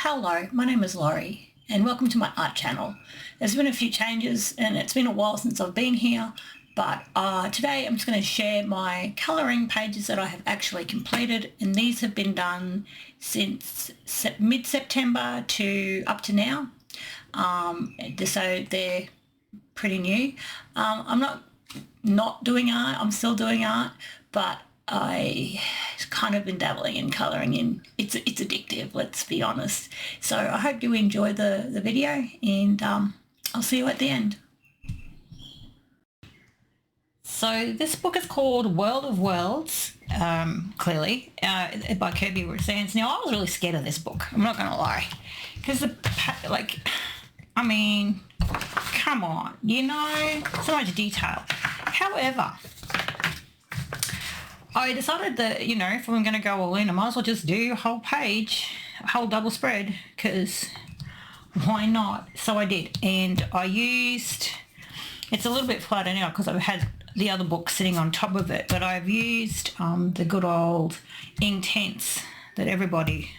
Hello, my name is Laurie and welcome to my art channel. There's been a few changes and it's been a while since I've been here, but today I'm just going to share my colouring pages that I have actually completed, and these have been done since mid-September to up to now. So they're pretty new. I'm not doing art, I'm still doing art, but I kind of been dabbling in colouring in. It's addictive, let's be honest. So I hope you enjoy the video, and I'll see you at the end. So this book is called World of Worlds, clearly, by Kerby Rosanes. Now, I was really scared of this book, I'm not going to lie, because come on, so much detail. However, I decided that, if I'm going to go all in, I might as well just do a whole page, a whole double spread, because why not? So I did, and I used, it's a little bit flatter now because I've had the other book sitting on top of it, but I've used the good old Enchanted that everybody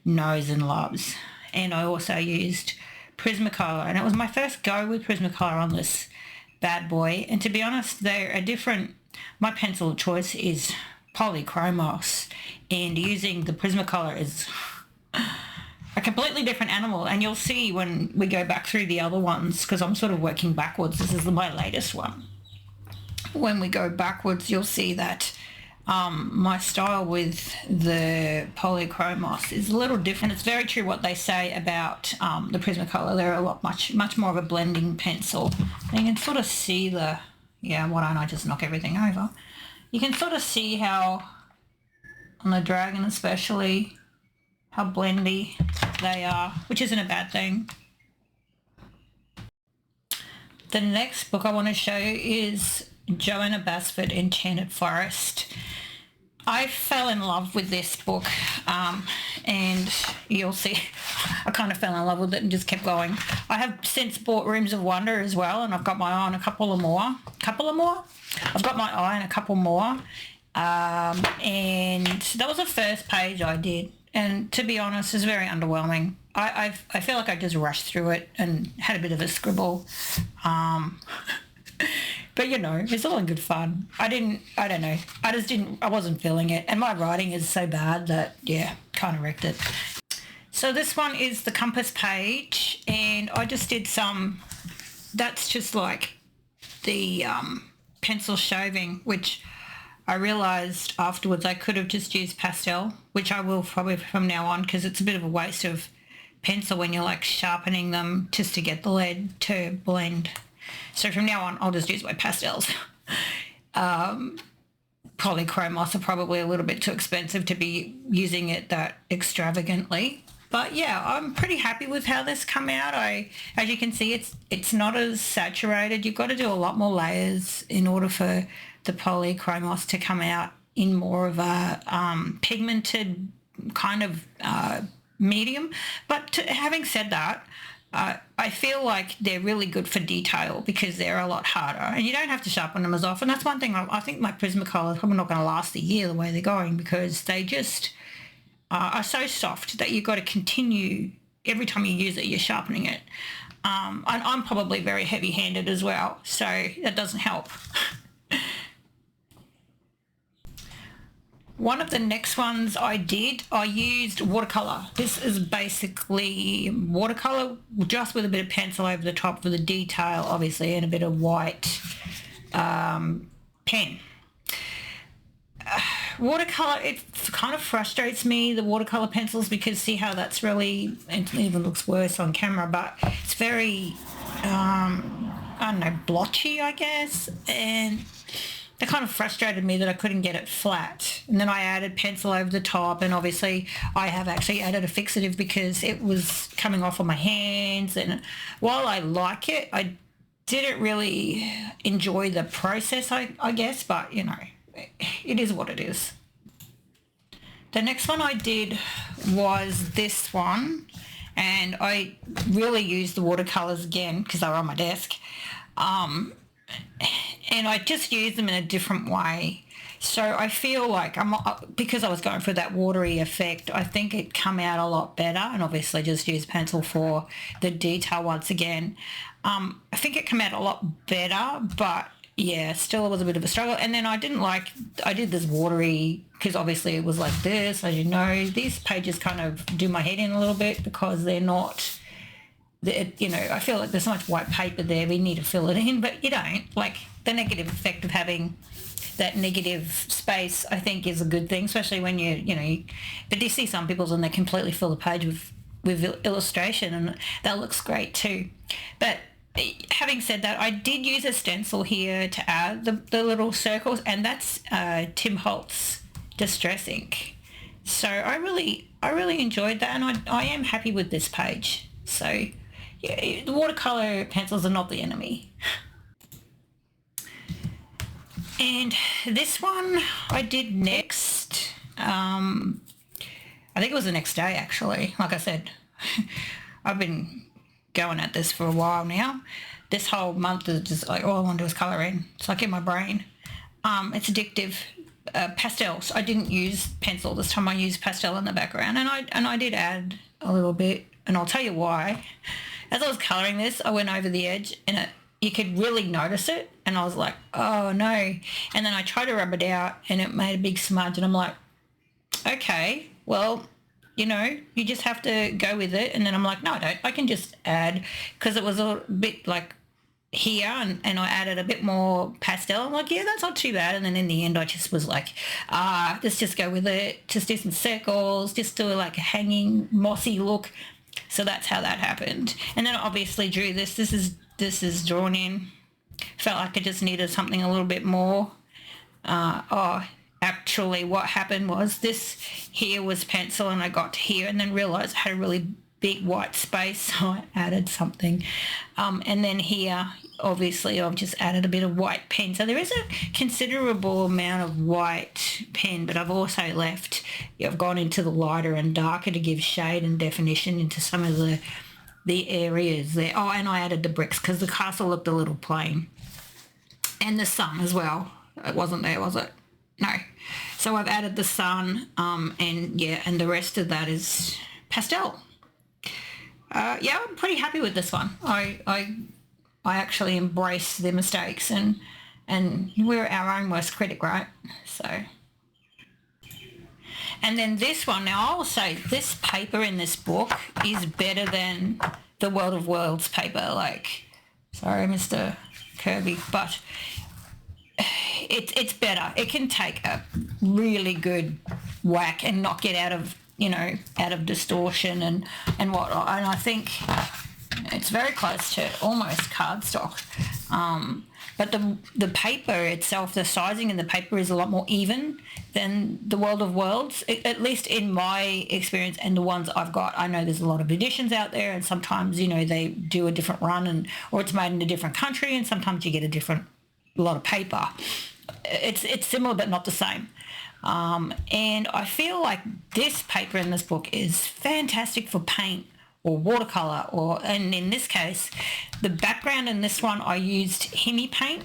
knows and loves, and I also used Prismacolor, and it was my first go with Prismacolor on this bad boy, and to be honest, they're a different. My pencil of choice is Polychromos, and using the Prismacolor is a completely different animal, and you'll see when we go back through the other ones, because I'm sort of working backwards. This is my latest one. When we go backwards, you'll see that my style with the Polychromos is a little different. It's very true what they say about the Prismacolor. They're much more of a blending pencil. And you can sort of see the, why don't I just knock everything over? You can sort of see how, on the dragon especially, how blendy they are, which isn't a bad thing. The next book I want to show you is Johanna Basford, Enchanted Forest. I fell in love with this book, and you'll see I kind of fell in love with it and just kept going. I have since bought Rooms of Wonder as well, and I've got my eye on a couple more. I've got my eye on a couple more, and that was the first page I did, and to be honest, it's very underwhelming. I feel like I just rushed through it and had a bit of a scribble. But it's all in good fun. I don't know. I wasn't feeling it. And my writing is so bad that, kind of wrecked it. So this one is the compass page, and I just did that's just like the pencil shaving, which I realised afterwards I could have just used pastel, which I will probably from now on, because it's a bit of a waste of pencil when you're like sharpening them just to get the lead to blend. So from now on, I'll just use my pastels. Polychromos are probably a little bit too expensive to be using it that extravagantly. But yeah, I'm pretty happy with how this come out. As you can see, it's not as saturated. You've got to do a lot more layers in order for the Polychromos to come out in more of a pigmented kind of medium. But having said that, I feel like they're really good for detail because they're a lot harder, and you don't have to sharpen them as often. That's one thing. I think my Prismacolor is probably not going to last a year the way they're going, because they just are so soft that you've got to continue every time you use it, you're sharpening it. And I'm probably very heavy-handed as well, so that doesn't help. One of the next ones I used watercolour. This is basically watercolour just with a bit of pencil over the top for the detail, obviously, and a bit of white pen. Watercolour, it kind of frustrates me, the watercolour pencils, because see how that's really, it even looks worse on camera, but it's very, blotchy, I guess, and that kind of frustrated me that I couldn't get it flat. And then I added pencil over the top, and obviously I have actually added a fixative because it was coming off on my hands, and while I like it, I didn't really enjoy the process, I guess, but it is what it is. The next one I did was this one, and I really used the watercolours again because they were on my desk. And I just used them in a different way. So I feel like because I was going for that watery effect, I think it come out a lot better, and obviously just use pencil for the detail once again. I think it came out a lot better, but yeah, still it was a bit of a struggle. And then I did this watery because obviously it was like this, as you know. These pages kind of do my head in a little bit because they're not, I feel like there's so much white paper there, we need to fill it in, but you don't. Like the negative effect of having that negative space, I think, is a good thing, especially when but you see some people's and they completely fill the page with illustration, and that looks great too. But having said that, I did use a stencil here to add the little circles, and that's Tim Holtz Distress Ink. So I really enjoyed that, and I am happy with this page. So yeah, the watercolor pencils are not the enemy. And this one I did next. I think it was the next day, actually. Like I said, I've been going at this for a while now. This whole month is just like all I want to do is colour in. It's like in my brain. It's addictive. Pastels. I didn't use pencil this time. I used pastel in the background, and I did add a little bit, and I'll tell you why. As I was colouring this, I went over the edge, and you could really notice it, and I was like, oh no. And then I tried to rub it out, and it made a big smudge, and I'm like, okay, well, you just have to go with it. And then I'm like, no, I don't. I can just add, because it was a bit like here, and I added a bit more pastel. I'm like, yeah, that's not too bad. And then in the end, I just was like, let's just go with it. Just do some circles, just do like a hanging mossy look. So that's how that happened. And then I obviously drew this. This is drawn in. Felt like I just needed something a little bit more. Actually what happened was this here was pencil, and I got to here and then realised I had a really big white space, so I added something. And then here, obviously, I've just added a bit of white pen. So there is a considerable amount of white pen, but I've also I've gone into the lighter and darker to give shade and definition into some of the areas there. Oh, and I added the bricks because the castle looked a little plain. And the sun as well. It wasn't there, was it? No. So I've added the sun, and the rest of that is pastel. I'm pretty happy with this one. I actually embrace the mistakes, and we're our own worst critic, right? So, and then this one, now I will say this paper in this book is better than the World of Worlds paper. Like, sorry, Mr. Kerby, but it's better. It can take a really good whack and not get out of distortion and whatnot. And I think it's very close to almost cardstock. But the paper itself, the sizing in the paper is a lot more even than the World of Worlds, at least in my experience and the ones I've got. I know there's a lot of editions out there, and sometimes, they do a different run or it's made in a different country, and sometimes you get a lot of paper. It's similar but not the same. And I feel like this paper in this book is fantastic for paint or watercolor, and in this case, the background in this one I used Himi paint,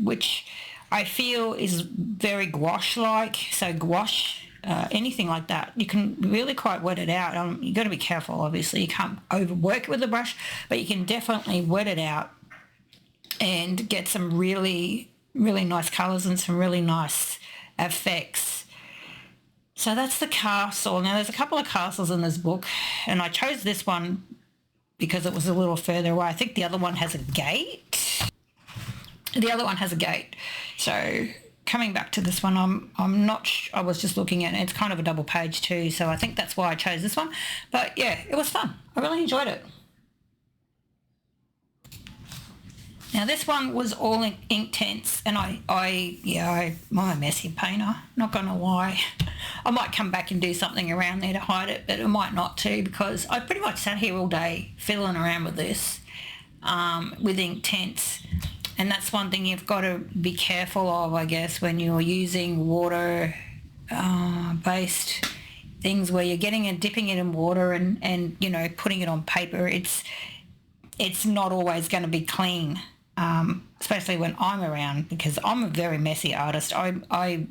which I feel is very gouache-like. So gouache, anything like that, you can really quite wet it out. You've got to be careful, obviously. You can't overwork it with the brush, but you can definitely wet it out and get some really, really nice colours and some really nice effects. So that's the castle. Now there's a couple of castles in this book, and I chose this one because it was a little further away. I think the other one has a gate. So coming back to this one, I'm not I was just looking at it. It's kind of a double page too, so I think that's why I chose this one. But yeah, it was fun. I really enjoyed it. Now this one was all in Inktense, and I'm a messy painter, not gonna lie. I might come back and do something around there to hide it, but I might not too, because I pretty much sat here all day fiddling around with this, with Inktense. And that's one thing you've got to be careful of, I guess, when you're using water based things where you're getting and dipping it in water and putting it on paper. It's not always going to be clean. especially when I'm around, because I'm a very messy artist. I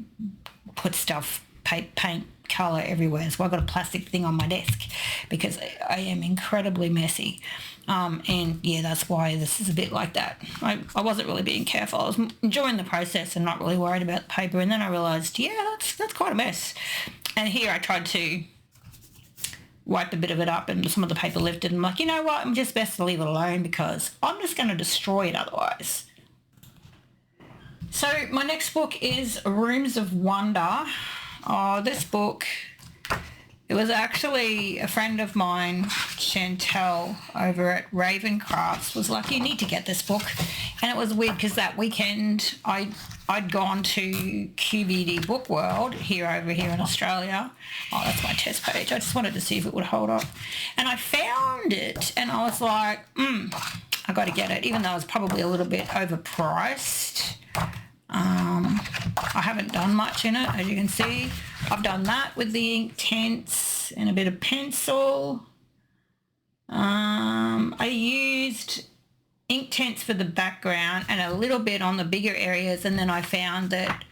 put stuff, paint, colour everywhere. So I've got a plastic thing on my desk because I am incredibly messy. And yeah, that's why this is a bit like that. I wasn't really being careful. I was enjoying the process and not really worried about the paper. And then I realised, yeah, that's quite a mess. And here I tried to wipe a bit of it up and some of the paper lifted. And I'm like, you know what? I'm just best to leave it alone because I'm just going to destroy it otherwise. So my next book is Rooms of Wonder. Oh, this book, it was actually a friend of mine, Chantel, over at Raven Crafts, was like, you need to get this book. And it was weird because that weekend I'd gone to QBD Book World over here in Australia. Oh, that's my test page. I just wanted to see if it would hold up. And I found it and I was like, I got to get it, even though it was probably a little bit overpriced. I haven't done much in it, as you can see. I've done that with the Inktense and a bit of pencil. I used Inktense for the background and a little bit on the bigger areas, and then I found that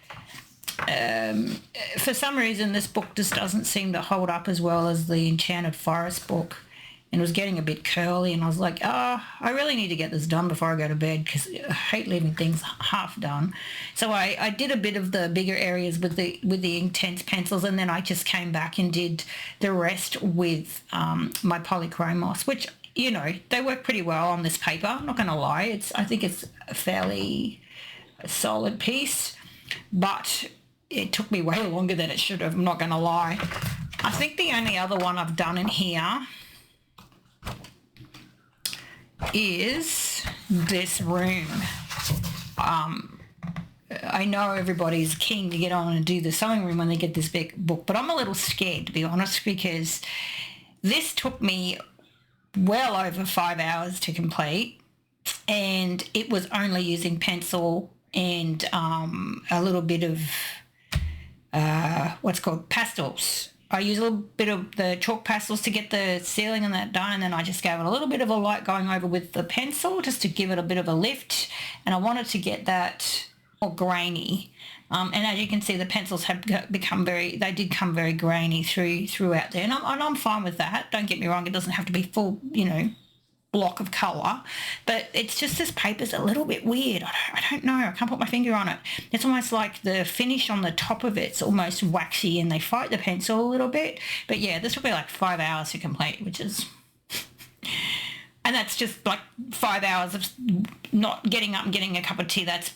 for some reason this book just doesn't seem to hold up as well as the Enchanted Forest book. And it was getting a bit curly, and I was like, I really need to get this done before I go to bed because I hate leaving things half done. So I did a bit of the bigger areas with the Inktense pencils, and then I just came back and did the rest with my polychromos, which, you know, they work pretty well on this paper. I'm not going to lie. I think it's a fairly solid piece, but it took me way longer than it should have. I'm not going to lie. I think the only other one I've done in here is this room. I know everybody's keen to get on and do the sewing room when they get this big book, but I'm a little scared, to be honest, because this took me well over 5 hours to complete, and it was only using pencil and a little bit of what's called pastels. I use a little bit of the chalk pastels to get the ceiling and that done, and then I just gave it a little bit of a light going over with the pencil just to give it a bit of a lift, and I wanted to get that more grainy. And as you can see, the pencils have become they did come very grainy throughout there, and I'm fine with that. Don't get me wrong, it doesn't have to be full, you know, block of colour, but it's just this paper's a little bit weird. I don't know, I can't put my finger on it. It's almost like the finish on the top of it's almost waxy and they fight the pencil a little bit. But yeah, this will be like 5 hours to complete, which is and that's just like 5 hours of not getting up and getting a cup of tea. That's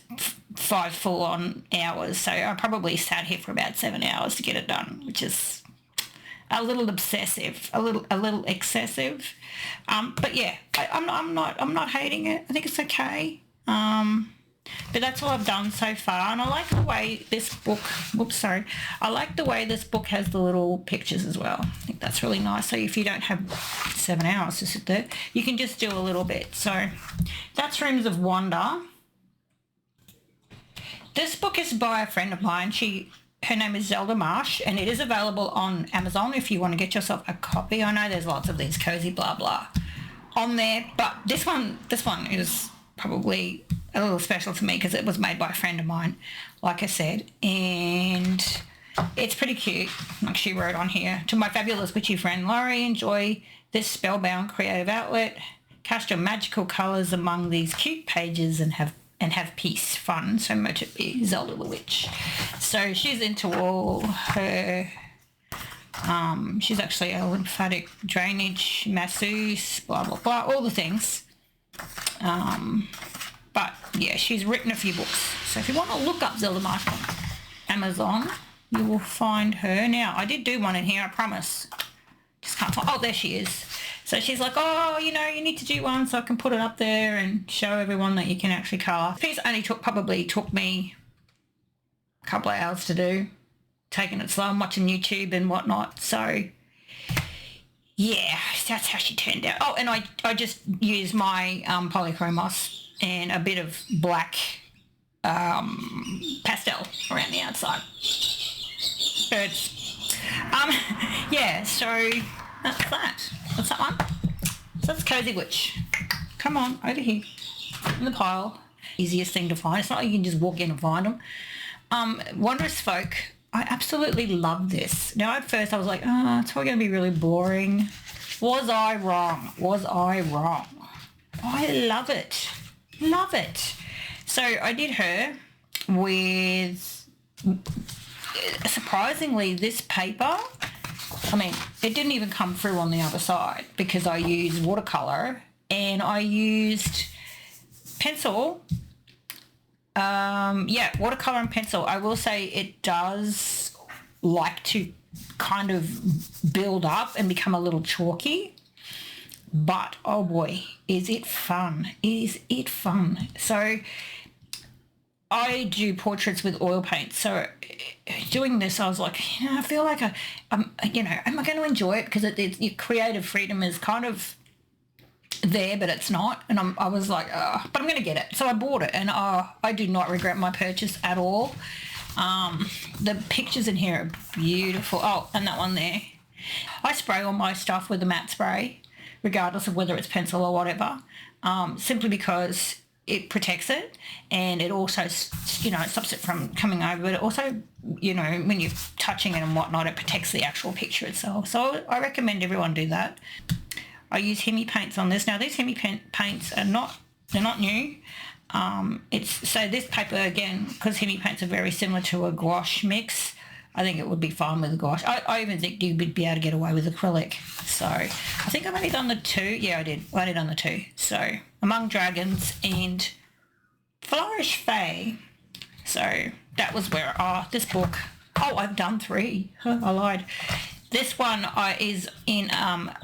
5 full-on hours. So I probably sat here for about 7 hours to get it done, which is a little obsessive, a little excessive. But yeah, I'm not hating it. I think it's okay. But that's all I've done so far, and I like the way this book. I like the way this book has the little pictures as well. I think that's really nice. So if you don't have 7 hours to sit there, you can just do a little bit. So that's Rooms of Wonder. This book is by a friend of mine. Her name is Zelda Marsh, and it is available on Amazon if you want to get yourself a copy. I know there's lots of these cozy blah blah on there, but this one is probably a little special to me because it was made by a friend of mine, like I said, and it's pretty cute. Like she wrote on here, to my fabulous witchy friend Laurie, enjoy this spellbound creative outlet. Cast your magical colours among these cute pages and have peace, fun, so much it be Zelda the Witch. So she's into all her, she's actually a lymphatic drainage masseuse, blah, blah, blah, all the things. But yeah, she's written a few books. So if you want to look up Zelda Marsh on Amazon, you will find her. Now, I did do one in here, I promise. Just can't find, oh, there she is. So she's like, oh, you know, you need to do one so I can put it up there and show everyone that you can actually colour. The piece only probably took me a couple of hours to do, taking it slow and watching YouTube and whatnot. So, yeah, that's how she turned out. Oh, and I just used my polychromos and a bit of black pastel around the outside. Birds. Yeah, so that's that. What's that one? So that's Cozy Witch. Come on, over here in the pile. easiest thing to find. It's not like you can just walk in and find them. Wondrous Folk, I absolutely love this. Now at first I was like, oh, it's probably going to be really boring. Was I wrong? Was I wrong? I love it. Love it. So I did her with, surprisingly, this paper. I mean, it didn't even come through on the other side because I used watercolour and I used pencil. Watercolour and pencil. I will say it does like to kind of build up and become a little chalky. But, oh boy, is it fun. Is it fun. So I do portraits with oil paint. So doing this, I was like, I feel like am I going to enjoy it? Because your creative freedom is kind of there, but it's not. And I was like, but I'm going to get it. So I bought it, and I do not regret my purchase at all. The pictures in here are beautiful. Oh, and that one there. I spray all my stuff with a matte spray, regardless of whether it's pencil or whatever, simply because it protects it, and it also, it stops it from coming over, but it also, when you're touching it and whatnot, it protects the actual picture itself. So I recommend everyone do that. I use Hemi paints on this. Now these Hemi paints are they're not new. So this paper, again, because Hemi paints are very similar to a gouache mix, I think it would be fine with a gouache. I even think you would be able to get away with acrylic. So I think I've only done the 2. Yeah, I did. I only done the 2. So Among Dragons and Flourish Fae. So that was where, this book. Oh, I've done 3. I lied. This one is in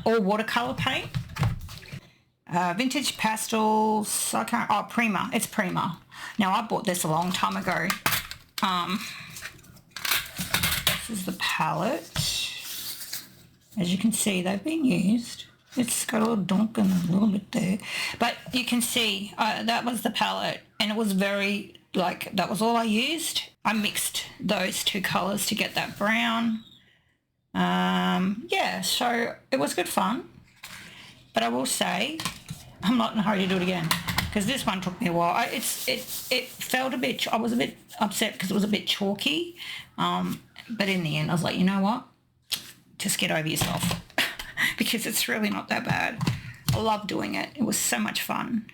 all watercolour paint. Vintage Pastels. Prima. It's Prima. Now, I bought this a long time ago. This is the palette. As you can see, they've been used. It's got a little dunk and a little bit there. But you can see that was the palette, and it was very, that was all I used. I mixed those 2 colours to get that brown. So it was good fun. But I will say, I'm not in a hurry to do it again, because this one took me a while. It felt a bit, I was a bit upset because it was a bit chalky. But in the end, I was like, you know what? Just get over yourself because it's really not that bad. I love doing it. It was so much fun.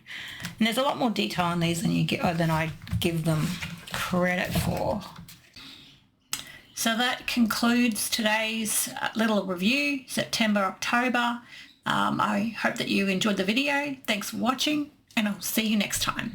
And there's a lot more detail in these than I give them credit for. So that concludes today's little review, September, October. I hope that you enjoyed the video. Thanks for watching, and I'll see you next time.